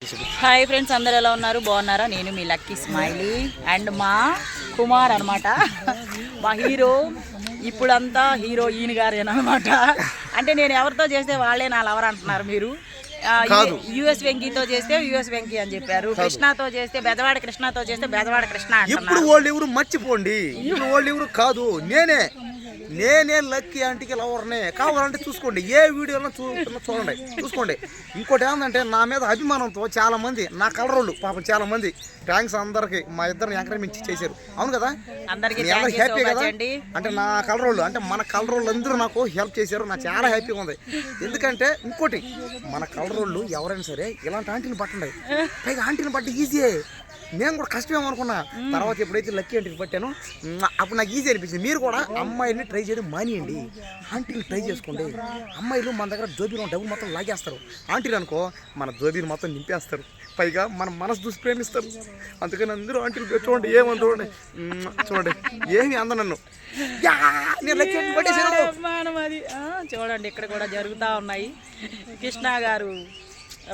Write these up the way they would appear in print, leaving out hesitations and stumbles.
Hi friends, అందరు ఎలా ఉన్నారు? బాగున్నారా? నేను మీ లక్కీ స్మైలీ అండ్ మా కుమార్ అనమాట. మా హీరో ఇప్పుడంతా హీరోయిన్ గారేనమాట. అంటే నేను ఎవరితో చేస్తే వాళ్ళే నా లవర్ అంటున్నారు మీరు. యుఎస్ వెంకీతో చేస్తే యుఎస్ వెంకీ అని చెప్పారు. కృష్ణతో చేస్తే బెదవాడ కృష్ణతో చేస్తే బెదవాడ కృష్ణ అంటున్నారు. ఇప్పుడు వాళ్ళు ఎవరు మర్చిపోండి, ఇప్పుడు వాళ్ళు ఎవరు కాదు, నేనే లక్కీ ఆంటీకి లవర్నే. కావాలంటే చూసుకోండి, ఏ వీడియోలో చూసుకోండి. ఇంకోటి ఏంటంటే నా మీద అభిమానంతో చాలా మంది నా కలరోళ్ళు పాపం చాలా మంది థ్యాంక్స్ అందరికి మా ఇద్దరిని ఎంకరేజ్ చేశారు. అవును కదా, అందరికీ హ్యాపీ కదా. అంటే నా కలరోళ్ళు అంటే మన కలరోళ్ళు అందరూ నాకు హెల్ప్ చేశారు. నాకు చాలా హ్యాపీగా ఉంది. ఎందుకంటే ఇంకోటి మన కలరోళ్ళు ఎవరైనా సరే ఇలాంటి ఆంటీని పట్టండి. పైగా ఆంటీని పట్టి ఈజీయే. నేను కూడా కష్టమేమనుకున్నా, తర్వాత ఎప్పుడైతే లక్కీ ఆంటీని పట్టానో అప్పుడు నాకు ఈజీ అనిపించింది. మీరు కూడా అమ్మాయిని ట్రై చేయడం మానేయండి, ఆంటీని ట్రై చేసుకోండి. అమ్మాయిలు మన దగ్గర జోబీలో డబ్బులు మొత్తం లాగేస్తారు, ఆంటీలు అనుకో మన జోబీని మొత్తం నింపేస్తారు. పైగా మన మనసు చూసి ప్రేమిస్తారు. అందుకని అందరూ ఆంటీలు చూడండి, ఏమని చూడండి ఏమి అంద నన్ను చూడండి. ఇక్కడ కూడా జరుగుతూ ఉన్నాయి. కృష్ణ గారు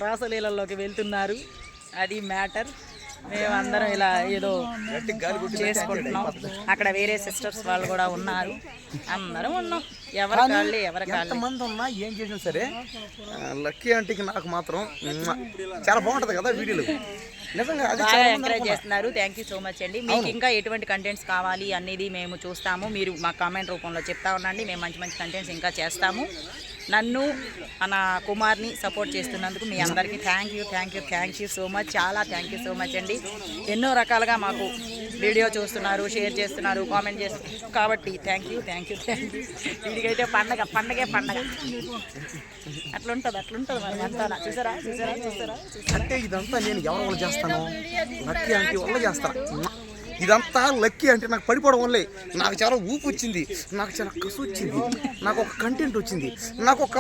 రాసలీలలోకి వెళ్తున్నారు, అది మ్యాటర్. మేమందరం ఇలా ఏదో చేసుకుంటున్నాం. అక్కడ వేరే సిస్టర్స్ వాళ్ళు కూడా ఉన్నారు, అందరం ఉన్నాం. ఎవరి మంది ఉన్నా ఏం చేసినా సరే లక్కీ ఆంటీకి నాకు మాత్రం చాలా బాగుంటది కదా వీడియోలు. నిజంగా బాగా ఎంకరేజ్ చేస్తున్నారు. థ్యాంక్ యూ సో మచ్ అండి. మీకు ఇంకా ఎటువంటి కంటెంట్స్ కావాలి అనేది మేము చూస్తాము. మీరు మా కామెంట్ రూపంలో చెప్తా ఉండండి. మేము మంచి మంచి కంటెంట్స్ ఇంకా చేస్తాము. నన్ను మన కుమార్ని సపోర్ట్ చేస్తున్నందుకు మీ అందరికీ థ్యాంక్ యూ సో మచ్. చాలా థ్యాంక్ యూ సో మచ్ అండి. ఎన్నో రకాలుగా మాకు వీడియో చూస్తున్నారు, షేర్ చేస్తున్నారు, కామెంట్ చేస్తున్నారు. కాబట్టి థ్యాంక్ యూ. వీడికైతే పండగే పండగ. అట్లుంటుంది మరి అంతా. చూసారా అంటే ఇదంతా నేను ఎవరి వల్ల చేస్తాను, లక్కీ ఆంటీ వల్ల చేస్తాను. ఇదంతా లక్కీ అంటే నాకు పడిపోవడం వల్లే నాకు చాలా ఊపు వచ్చింది, నాకు చాలా కసు వచ్చింది, నాకు ఒక కంటెంట్ వచ్చింది, నాకు ఒక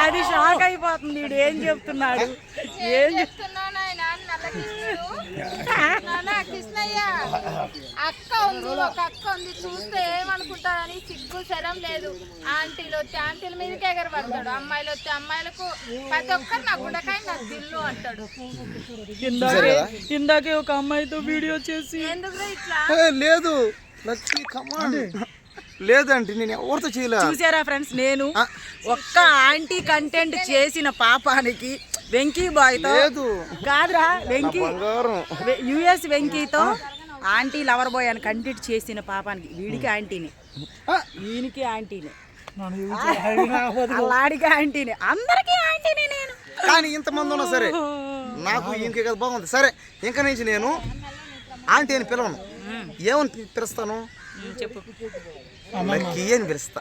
అది షాక్ అయిపోతుంది. వీడు ఏం చెప్తున్నాడు, కృష్ణయ్య అక్క ఉంది, ఒక అక్క ఉంది, చూస్తే ఏమనుకుంటాడని సిగ్గు శరం లేదు. ఆంటీలు వచ్చి ఆంటీల మీదకి ఎగరబడతాడు, అమ్మాయిలు వచ్చి అమ్మాయిలకు ప్రతి ఒక్కరు నా గుండకాయ నా దిల్లు అంటాడు. ఇందాకే ఒక అమ్మాయితో వీడియో చేసి ఎందుకు ఇట్లా లేదు లక్కీ కమాండ్ లేదండి, నేను ఎవరితో చేయలేదు. చూసారా ఫ్రెండ్స్, నేను ఒక్క ఆంటీ కంటెంట్ చేసిన పాపానికి వెంకీ బాయ్తో కాదురా, వెంకీ యుఎస్ వెంకీతో ఆంటీ లవర్ బాయ్ అని కంటెంట్ చేసిన పాపానికి వీడికి ఆంటీని, ఈయనకి ఆంటీని, అలాడికి ఆంటీని, అందరికీ ఆంటీని నేను. కానీ ఇంతమంది ఉన్నా సరే నాకు ఇంకే కదా బాగుంది. సరే ఇంకా నుంచి నేను ఆంటీ అని పిలవను, ఏమని పిలుస్తాను చెప్పు. లక్కీ అని పిలుస్తా,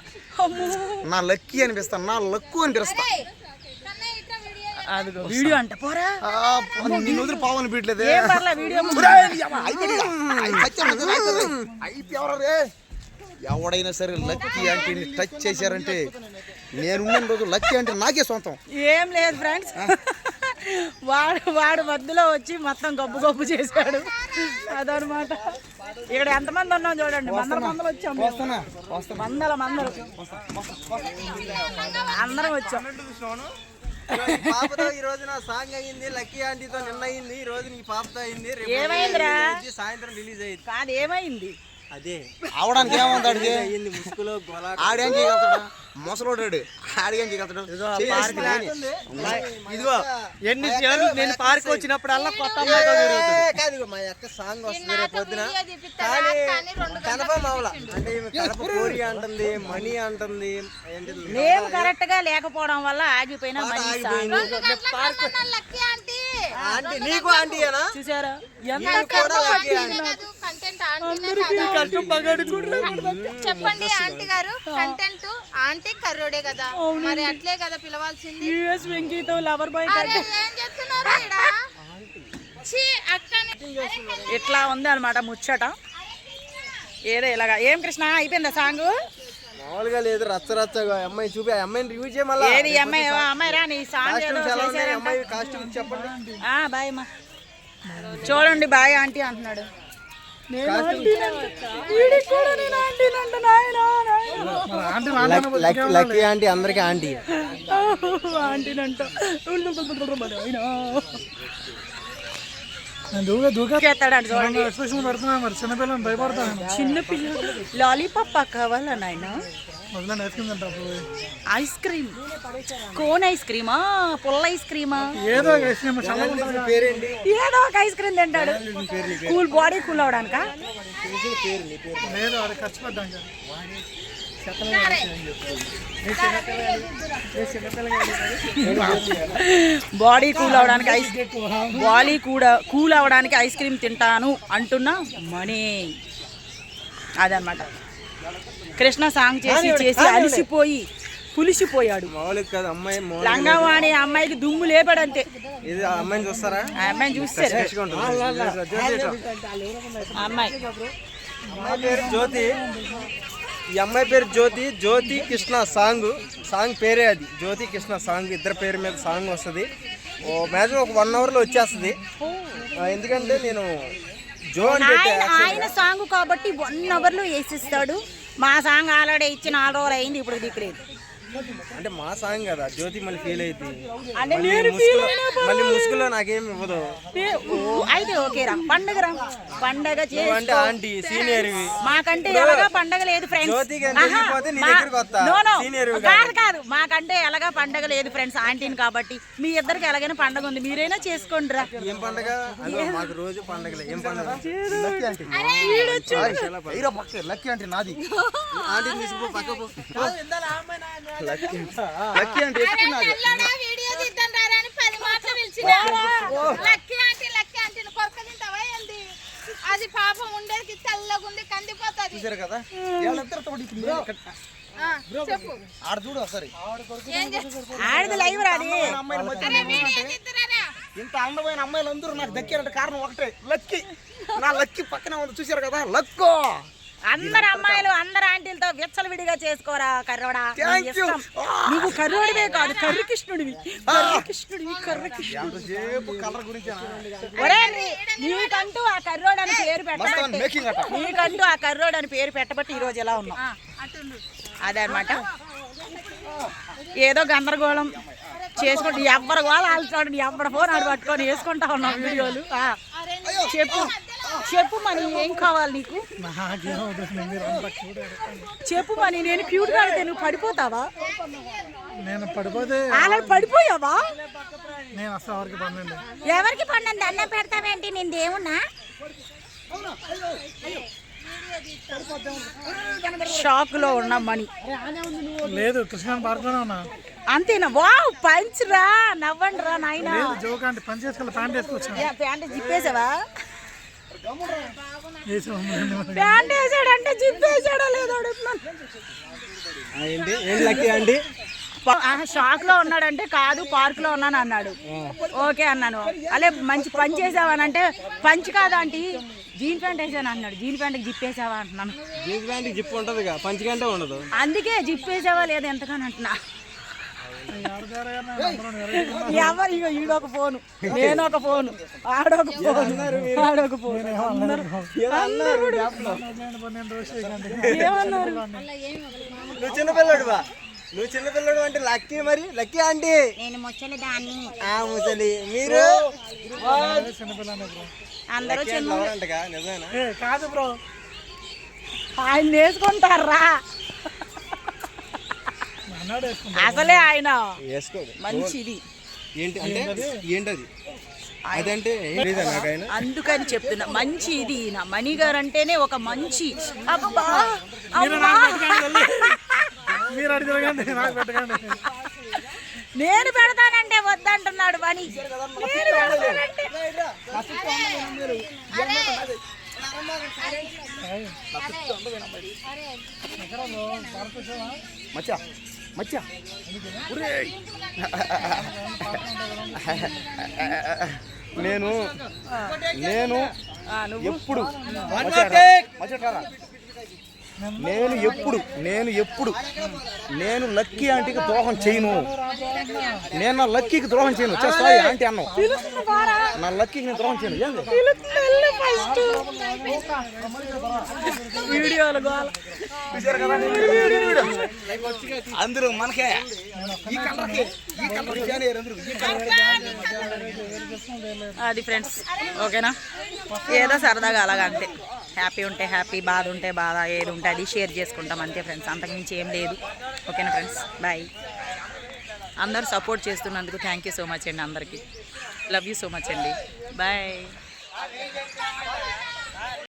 నా లక్కీ అని పిలుస్తాను, నా లక్కు అని పిలుస్తా. వీడియో అంట పోరా, నిన్ను వదిలి పావని పెట్టలేదే. ఎవడైనా సరే లక్కీ ఆంటీని టచ్ చేశారంటే నేనున్న రోజు లక్కీ అంటే నాకే సొంతం. ఏం లేదు ఫ్రెండ్స్, వాడు మధ్యలో వచ్చి మొత్తం గబ్బు చేశాడు అదనమాట. ఇక్కడ ఎంతమంది ఉన్నాం చూడండి, మందలు వచ్చాము, అందరం వచ్చాం. పాపతో ఈ రోజు నా సాంగ్ అయింది, లక్కీ ఆంటీతో నిన్న అయింది, ఈ రోజు నీ పాపతో అయింది, ఏమైందిరా సాయంత్రం రిలీజ్ అయింది. కాదు ఏమైంది అదే అవడానికి ఏమంటాడు, అయింది ముసుగులో ఆడేం చేయగలుగుతాడా, ముసలోడు ఆడేం చేయగలుగుతాడు. ఇదిగో ఎన్ని నేను పార్క్ వచ్చినప్పుడల్లా కొత్త కాదు మా యొక్క సాంగ్ వస్తుంది రేపు పొద్దున. కానీ కనపం అవలా అంటే కనప కోరి అంటుంది, మనీ అంటుంది. మేము కరెక్ట్ గా లేకపోవడం వల్ల ఆగిపోయినా ఆంటీ నీకు ఆంటీనా చూసారా, చెప్పండి ఆంటీ గారు. కంటెంట్ ఆంటీ కర్రోడే కదా, మరి అట్లే కదా పిలవాల్సింది. యుఎస్ వెంకీతో లవర్ బాయ్ ఏం చెప్తున్నారు ఇట్లా ఉంది అనమాట ముచ్చట. ఏదో ఇలాగా. ఏం కృష్ణ అయిపోయిందా సాంగ్? మామూలుగా లేదు, రచ్చగా అమ్మాయి చూపి అమ్మాయిని రివ్యూ చేయమల్లా. ఏది అమ్మాయి రా, నీ సాంగ్ అమ్మాయి కాస్ట్యూమ్ చెప్పండి. బాయ్ అమ్మా. చూడండి బాయ్ ఆంటీ అంటున్నాడు. నేను ఆంటీనంట. వీడికి కూడా నేను ఆంటీనంట, నాయనా, నాయనా. లక్కీ ఆంటీ అందరికి ఆంటీ. ఆంటీనంట. నాయనా. చేస్తాడంట చూడండి. చిన్నపిల్లలు లాలీపాప్ కావాలా నాయన? ఐస్ క్రీమ్, కోన్ ఐస్ క్రీమా, పుల్ల ఐస్ క్రీమా, ఏదో పేరేంటి? ఏదో ఒక ఐస్ క్రీమ్ తింటాడు. కూల్ బాడీ కూల్ అవడానికా? లేదు అది ఖర్చు పెట్టాం. బాడీ కూల్ అవడానికి బాడీ కూడా కూల్ అవడానికి ఐస్ క్రీమ్ తింటాను అంటున్నా మనీ. అదనమాట. కృష్ణ సాంగ్ చేసి చేసి అలిసిపోయి పులిసిపోయాడు. మామూలుగా కాదు అమ్మాయి, లంగావాణి అమ్మాయికి దుమ్ము లేపాడంతే. ఇది ఆ అమ్మాయిని చూస్తారా? ఆ అమ్మాయిని చూస్తారు. అమ్మాయి పేరు జ్యోతి. ఈ అమ్మాయి పేరు జ్యోతి. జ్యోతి కృష్ణ సాంగ్ పేరే అది. జ్యోతి కృష్ణ సాంగ్, ఇద్దరు పేరు మీద సాంగ్ వస్తుంది. మ్యాక్సిమం ఒక 1 hourలో వచ్చేస్తుంది. ఎందుకంటే నేను జో అని పెట్టా. ఆయన సాంగ్ కాబట్టి 1 hourలో వేసిస్తాడు. మా సాంగ్ ఆల్రెడీ ఇచ్చిన 4 రోజులు అయింది, ఇప్పుడు దిక్కులేదు. అంటే మా సాంగ్ కదా, జ్యోతి మళ్ళీ ఫీల్ అయింది. అంటే మళ్ళీ ముసుగులో నాకేం ఇవ్వదు. అయితే ఓకేరా, పండగరా, పండగ అంటే ఆంటీ సీనియర్ మాకంటే ఎలాగా పండగ లేదు ఫ్రెండ్స్. కాదు, మాకంటే ఎలాగా పండగ లేదు ఫ్రెండ్స్, ఆంటీని కాబట్టి. మీ ఇద్దరికి ఎలాగైనా పండగ ఉంది, మీరైనా చేసుకోండి రా. ఏం పండగ? మాకు రోజు పండగలే. ఏం పండగ? లక్కీ అంటే నాది. ఆంటీ తీసుకో పక్కకు. లక్కీ అంటే వీడియో తీద్దాం రా అని 10 మాటలు పిలిచినారు. లక్కీ ఆంటీ కొరక తింటావా ఏంది? అది పాపం ఉండేది తెల్లగుండి కందిపోతుంది. చూసారు కదా, చెప్పు. ఆడ చూడు ఒకసారి. ఆడది లైవ్ రాది. ఇంత అందమైన అమ్మాయిలు అందరూ నాకు దక్కారంటే కారణం ఒకటే, లక్కీ. నా లక్కీ పక్కనే ఉంది, చూసారు కదా, లక్కో. అందరు అమ్మాయిలు అందరు ఆంటీలతో విచ్చలవిడిగా చేసుకోరా కర్రోడా. నువ్వు కర్రోడివే కాదు, కర్రకృష్ణుడివి. కలర్ గురించి నీకంటూ ఆ కర్రోడు అని పేరు పెట్టబట్టి, నీకంటూ ఆ కర్రోడు అని పేరు పెట్టబట్టి ఈ రోజు ఎలా ఉన్నావు. అదనమాట. ఏదో గందరగోళం చేసుకుంటూ ఎవరు వాళ్ళు ఆల్చాడు, ఎవరి ఫోన్ ఆడు పట్టుకొని వేసుకుంటా ఉన్నాం వీడియోలు. చెప్పు మనీ, ఏం కావాలి నీకు? చెప్పు మనీ. నేను క్యూట్ గా అయితే నువ్వు పడిపోతావా? నేను పడిపోతే అలా పడిపోయావా? నేను అసలు ఎవరికి పండండి అన్నం పెడతావేంటి? నేను దేవున్నా? షాక్ లో ఉన్న మనీ. లేదు, కృష్ణ పార్కులోనే ఉన్నా. అంతేనా? వావ్, పంచ్ రా, నవ్వండి రా నాయన. జోక్ అంటే పంచ్ వేసుకోవాలి, ప్యాంట్ వేసుకొచ్చా. ప్యాంట్ జిప్పేసావా? ప్యాంట్ వేసాడంటే జిప్పేసాడా లేదా అడుగుతున్నాను. ఏంటి లక్కీ ఆంటీ? షాక్ లో ఉన్నాడంటే కాదు, పార్క్ లో ఉన్నాను అన్నాడు. ఓకే అన్నాను. అలే మంచి పని చేసావానంటే పంచ్ కాదా ఆంటీ, జీన్ ప్యాంట్ వేసాను అన్నాడు. జీన్ ప్యాంట్కి జిప్పేసావా అంటున్నాను. జీన్స్ ప్యాంట్ జిప్ ఉంటుంది, పంచ్ కంటే ఉండదు. అందుకే జిప్పేసావా లేదా ఎంతగానో అంటున్నా. ఎవరు ఇక ఈడొక ఫోను, నేను ఒక ఫోను, ఆడొక ఫోను, ఆడొక ఫోను. ఏమన్నారు? నువ్వు చిన్నపిల్లడు అంటే లక్కీ. మరి లక్కీ ఆంటీ నేను ముసలి దాన్ని. ముసలి మీరు అందరూ చిన్నగా. నిజమేనా? కాదు బ్రో, ఆయన వేసుకుంటారా? అసలే ఆయన మంచిది. ఏంటి అంటే ఏంటది? అదంటే అందుకని చెప్తున్నా, మంచి ఇది. నా మణి గారు అంటేనే ఒక మంచి. అబ్బా మీరు అడిగిరండి, నాకు పెట్టకండి. నేను పెడతానంటే వద్దంటున్నాడు మణి. మచ్చా మచ్చా నేను ఎప్పుడు నేను ఎప్పుడు నేను లక్కీ ఆంటీకి ద్రోహం చేయను. నేను నా లక్కీకి ద్రోహం చేయను. సారీ ఆంటీ అన్నావు, నా లక్కీకి నేను ద్రోహం చేయను. ఏంది అందరూ మనకే ఈ కలర్కి అది ఫ్రెండ్స్, ఓకేనా? ఏదో సరదాగా అలాగా అంతే. హ్యాపీ ఉంటే హ్యాపీ, బాధ ఉంటే బాధ, ఏది ఉంటే అది షేర్ చేసుకుంటాం అంతే ఫ్రెండ్స్, అంతకుమించి ఏం లేదు. ఓకేనా ఫ్రెండ్స్, బాయ్. అందరూ సపోర్ట్ చేస్తున్నందుకు థ్యాంక్ యూ సో మచ్ అండి. అందరికీ లవ్ యూ సో మచ్ అండి. బాయ్.